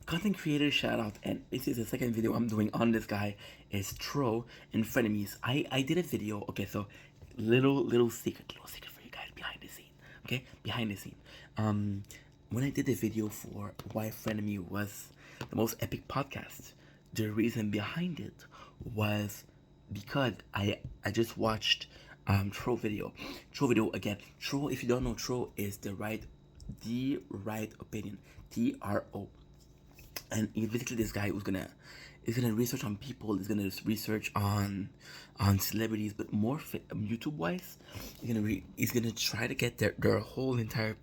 content creator shout out, and this is the second video I'm doing on this guy. Is Tro and frenemies. I did a video. Okay, so little secret for you guys behind the scene. Okay, behind the scene. When I did the video for why frenemy was the most epic podcast, the reason behind it was because I just watched Tro video. Tro video again. Tro, if you don't know, Tro is the right opinion. TRO. And he's basically this guy who's gonna is gonna research on people. He's gonna research on celebrities, but more YouTube wise, he's gonna try to get their whole entire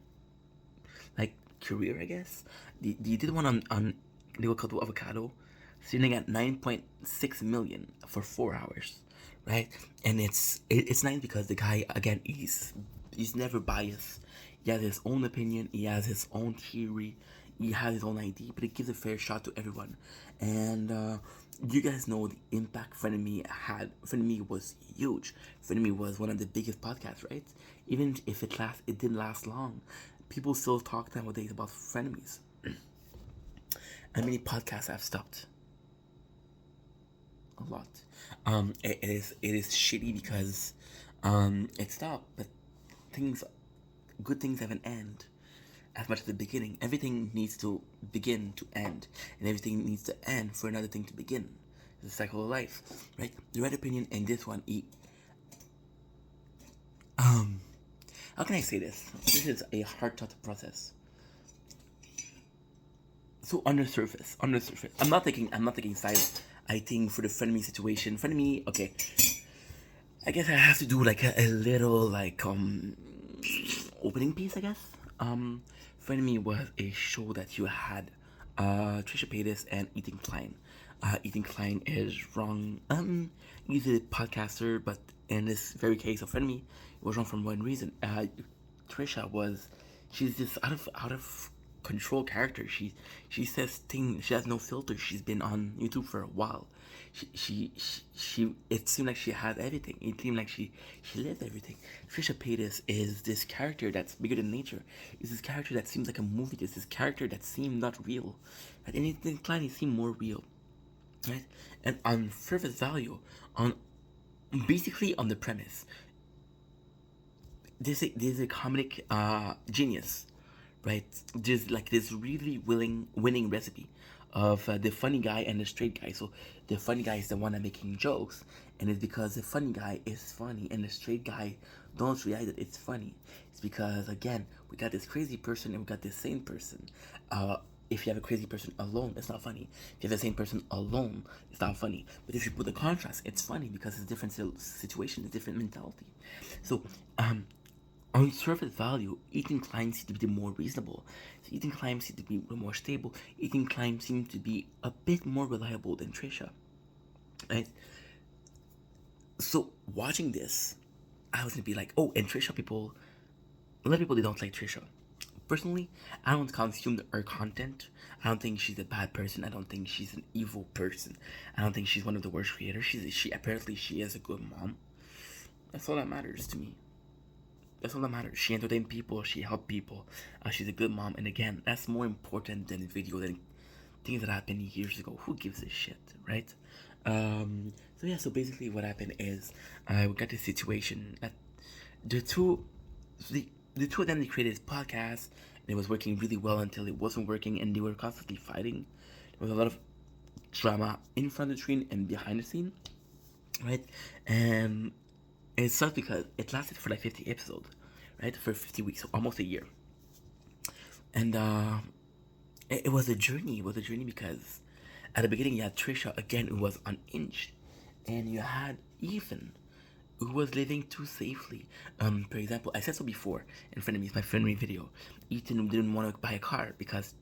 like career, I guess. They did one on Ligo Avocado, sitting at 9.6 million for 4 hours, right? And it's nice because the guy again he's never biased. He has his own opinion. He has his own theory. He has his own idea, but he gives a fair shot to everyone. And you guys know the impact Frenemy had. Frenemy was huge. Frenemy was one of the biggest podcasts, right? Even if it didn't last long. People still talk nowadays about frenemies. And many podcasts have stopped. A lot. It is shitty because it stopped, but things good things have an end as much as the beginning. Everything needs to begin to end, and everything needs to end for another thing to begin. It's a cycle of life, right? The right opinion and this one, how can I say this? This is a hard thought to process. So on the surface, I'm not taking sides. I think for the frenemy situation, frenemy, okay. I guess I have to do like a little like opening piece, I guess. Frenemy was a show that you had Trisha Paytas and Ethan Klein. Ethan Klein is wrong. He's a podcaster, but in this very case of Frenemy, it was wrong for one reason. Trisha she's this out of control character. She says things. She has no filter. She's been on YouTube for a while. She it seemed like she had everything. It seemed like she lived everything. Trisha Paytas is this character that's bigger than nature. Is this character that seems like a movie. It's this character that seemed not real. And anything Klein seemed more real, right? And on surface value, on basically on the premise, there's a comedic genius, right? There's like this really winning recipe of the funny guy and the straight guy. So the funny guy is the one that making jokes, and it's because the funny guy is funny and the straight guy don't realize that it's funny. It's because again we got this crazy person and we got this sane person. If you have a crazy person alone, it's not funny. If you have the same person alone, it's not funny. But if you put the contrast, it's funny because it's a different situation, a different mentality. So, on surface value, Ethan Klein seemed to be more reasonable. So Ethan Klein seemed to be more stable. Ethan Klein seemed to be a bit more reliable than Trisha. Right? So watching this, I was gonna be like, oh, and Trisha a lot of people they don't like Trisha. Personally, I don't consume her content. I don't think she's a bad person. I don't think she's an evil person. I don't think she's one of the worst creators. She apparently she is a good mom. That's all that matters to me. That's all that matters. She entertained people. She helped people. She's a good mom. And again, that's more important than the video, than things that happened years ago. Who gives a shit, right? So yeah. So basically, what happened is we got this situation that the two, the two of them they created this podcast. And it was working really well until it wasn't working, and they were constantly fighting. There was a lot of drama in front of the screen and behind the scene, right? And it sucks because it lasted for like 50 episodes, right? For 50 weeks, so almost a year. And it was a journey. It was a journey because at the beginning you had Trisha again, who was unhinged, and you had Ethan, who was living too safely. For example, I said so before in front of me, it's my friendly video. Ethan didn't want to buy a car because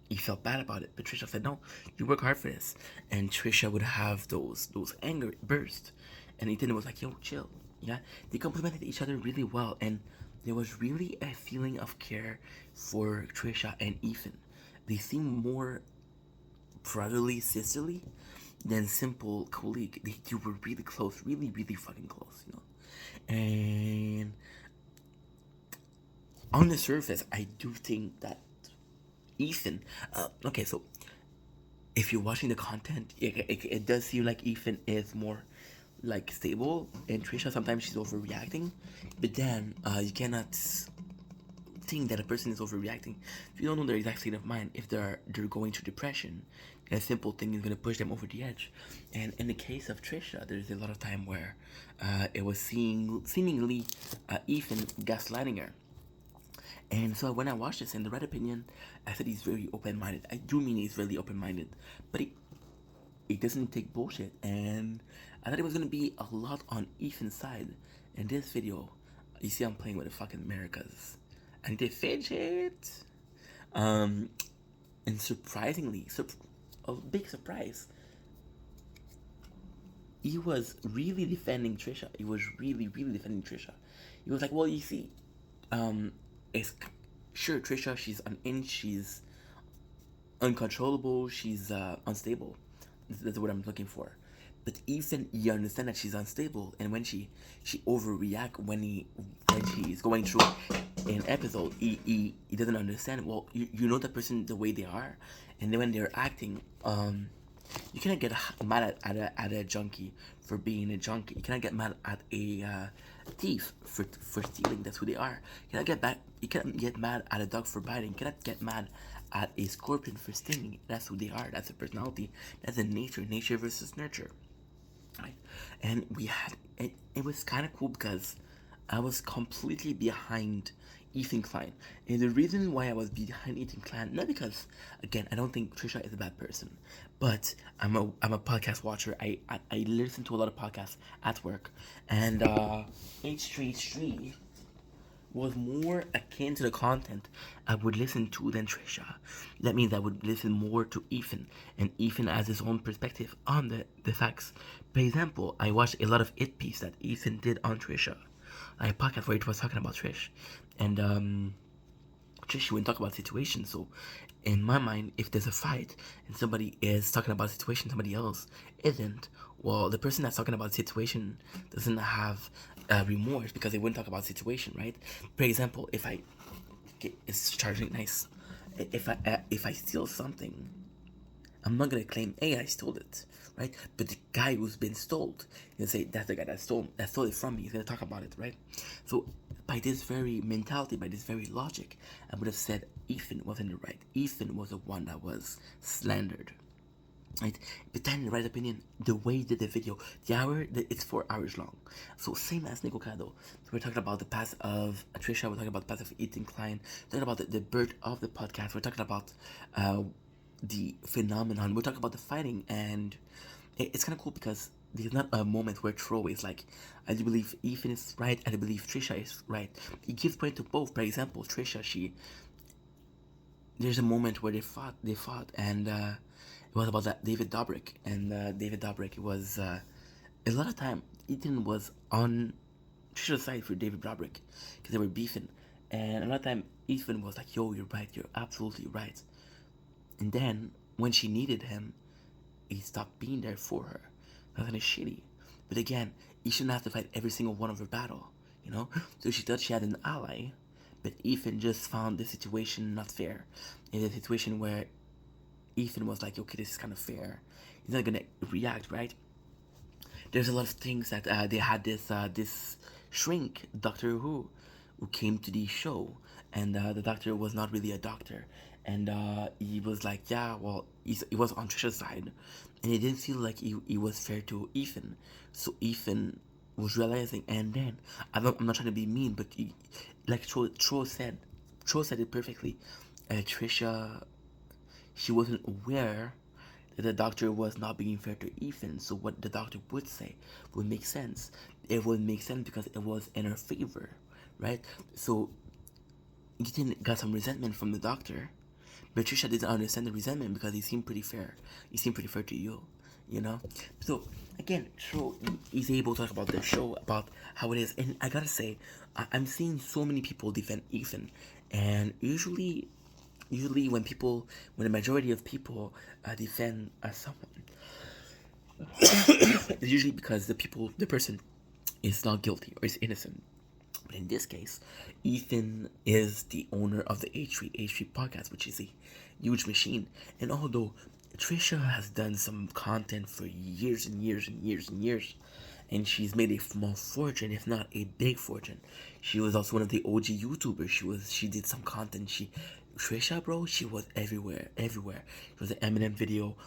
he felt bad about it, but Trisha said, "No, you work hard for this." And Trisha would have those anger bursts, and Ethan was like, "Yo, chill." Yeah, they complemented each other really well, and there was really a feeling of care for Trisha and Ethan. They seemed more brotherly, sisterly than simple colleague. They were really close, really fucking close, you know. And on the surface, I do think that Ethan. Okay, so if you're watching the content, it does seem like Ethan is more like stable, and Trisha sometimes she's overreacting, but then you cannot think that a person is overreacting if you don't know their exact state of mind. If they're going through depression, a simple thing is going to push them over the edge. And in the case of Trisha, there's a lot of time where it was seemingly Ethan gaslighting her. And so when I watched this in the Red Opinion, I said he's very open-minded. I do mean he's really open-minded, but he doesn't take bullshit. And I thought it was gonna be a lot on Ethan's side. In this video, you see I'm playing with the fucking Americas, and they fidget. And surprisingly, a big surprise, he was really defending Trisha. He was really, really defending Trisha. He was like, well, you see, it's sure Trisha, she's unhinged, she's uncontrollable, she's unstable. That's what I'm looking for. But Ethan, you understand that she's unstable, and when she overreact when she's going through an episode, he doesn't understand. Well, you know the person the way they are, and then when they're acting, you cannot get mad at a junkie for being a junkie. You cannot get mad at a thief for stealing. That's who they are. You cannot get mad at a dog for biting. You cannot get mad at a scorpion for stinging. That's who they are. That's a personality. That's a nature versus nurture. Right? And we had it was kind of cool because I was completely behind Ethan Klein. And the reason why I was behind Ethan Klein, not because, again, I don't think Trisha is a bad person, but I'm a podcast watcher. I listen to a lot of podcasts at work, and H3 was more akin to the content I would listen to than Trisha. That means I would listen more to Ethan, and Ethan has his own perspective on the facts. For example, I watched a lot of It Piece that Ethan did on Trisha, a podcast where he was talking about Trish, and Trish wouldn't talk about situations. So, in my mind, if there's a fight and somebody is talking about a situation, somebody else isn't, well, the person that's talking about the situation doesn't have remorse because they wouldn't talk about the situation, right? For example, if it's charging nice, if I steal something, I'm not gonna claim, hey, I stole it, right? But the guy who's been stole, he'll say that's the guy that stole it from me. He's gonna talk about it, right? So by this very mentality, by this very logic, I would have said Ethan wasn't the right. Ethan was the one that was slandered, right? But then, in the right opinion, the way he did the video, it's 4 hours long. So same as Nico Cado. So we're talking about the past of Trisha. We're talking about the past of Ethan Klein. We're talking about the birth of the podcast. We're talking about the phenomenon. We're talking about the fighting, and it's kind of cool because there's not a moment where Tro is like, I do believe Ethan is right, I do believe Trisha is right. He gives point to both. For example, Trisha, there's a moment where they fought, and it was about that David Dobrik, and David Dobrik was a lot of time Ethan was on Trisha's side for David Dobrik because they were beefing, and a lot of time Ethan was like, yo, you're right, you're absolutely right. And then, when she needed him, he stopped being there for her. That's kind of shitty. But again, he shouldn't have to fight every single one of her battle, you know? So she thought she had an ally, but Ethan just found the situation not fair. In a situation where Ethan was like, okay, this is kind of fair. He's not gonna react, right? There's a lot of things that they had this shrink, Doctor Who came to the show, and the doctor was not really a doctor, and he was like, yeah, well, he was on Trisha's side, and it didn't feel like he was fair to Ethan. So Ethan was realizing, and then I'm not trying to be mean, but like Tro said it perfectly. Trisha, she wasn't aware that the doctor was not being fair to Ethan, so what the doctor would say would make sense. It would make sense because it was in her favor, right? So Ethan got some resentment from the doctor, but Trisha didn't understand the resentment because he seemed pretty fair. He seemed pretty fair to you, you know? So, again, Tro is able to talk about the show, about how it is, and I gotta say, I'm seeing so many people defend Ethan, and usually when the majority of people defend someone, it's usually because the person is not guilty or is innocent. But in this case, Ethan is the owner of the H3 podcast, which is a huge machine. And although Trisha has done some content for years and years and years and years, and she's made a small fortune, if not a big fortune. She was also one of the OG YouTubers. She did some content. Trisha, bro, she was everywhere, everywhere. It was an Eminem video.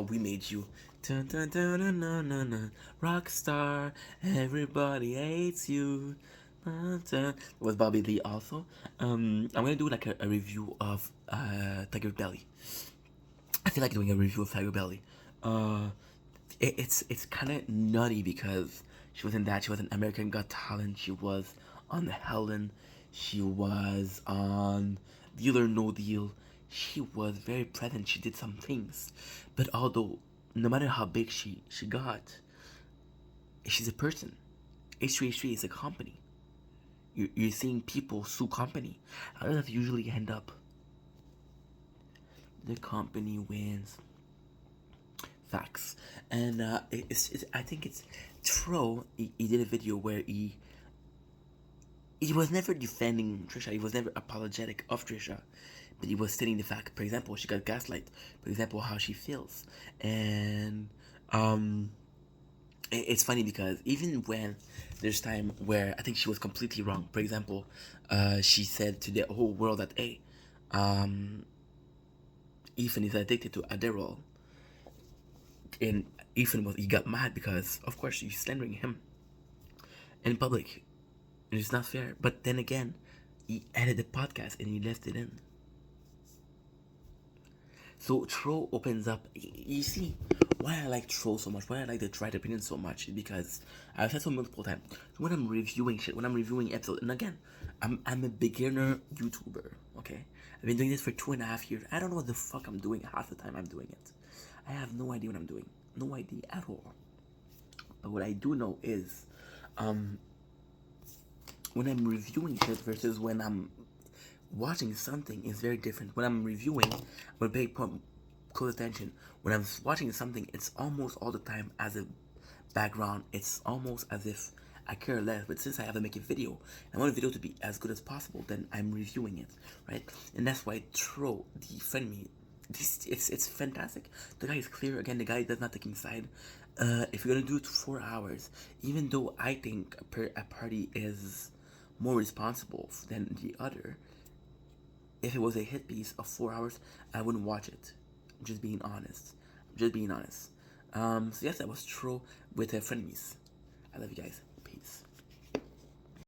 We made you. Dun, dun, dun, dun, dun, dun, dun. Rock star, everybody hates you. Dun, dun. It was Bobby Lee also. I'm gonna do like a review of Tiger Belly. I feel like doing a review of Tiger Belly. It's kind of nutty because she was in that. She was in American Got Talent. She was on Helen. She was on Deal or No Deal. She was very present. She did some things, but although no matter how big she got, she's a person. H3H3 is a company. You're seeing people sue company. How does that usually end up? The company wins. Facts. And I think it's Tro. He did a video where he was never defending Trisha. He was never apologetic of Trisha, but he was stating the fact. For example, she got gaslight. For example, how she feels, and it's funny because even when there's time where I think she was completely wrong. For example, she said to the whole world that hey, Ethan is addicted to Adderall, and he got mad because of course she's slandering him in public. It's not fair. But then again, he edited the podcast and he left it in. So Tro opens up. You see why I like Tro so much, why I like the Tried Opinion so much, is because I've said so multiple times. When I'm reviewing shit, when I'm reviewing episodes, and again, I'm a beginner YouTuber. Okay, I've been doing this for 2.5 years. I don't know what the fuck I'm doing half the time I'm doing it. I have no idea what I'm doing. No idea at all. But what I do know is, when I'm reviewing shit versus when I'm watching something is very different. When I'm reviewing, I'm gonna pay close attention. When I'm watching something, it's almost all the time as a background. It's almost as if I care less. But since I have to make a video, I want a video to be as good as possible, then I'm reviewing it, right? And that's why Tro defend me. It's fantastic. The guy is clear. Again, the guy does not taking side. If you're gonna do it 4 hours, even though I think a party is more responsible than the other, if it was a hit piece of 4 hours, I wouldn't watch it. I'm just being honest. So yes, that was Tro with frenemies. I love you guys.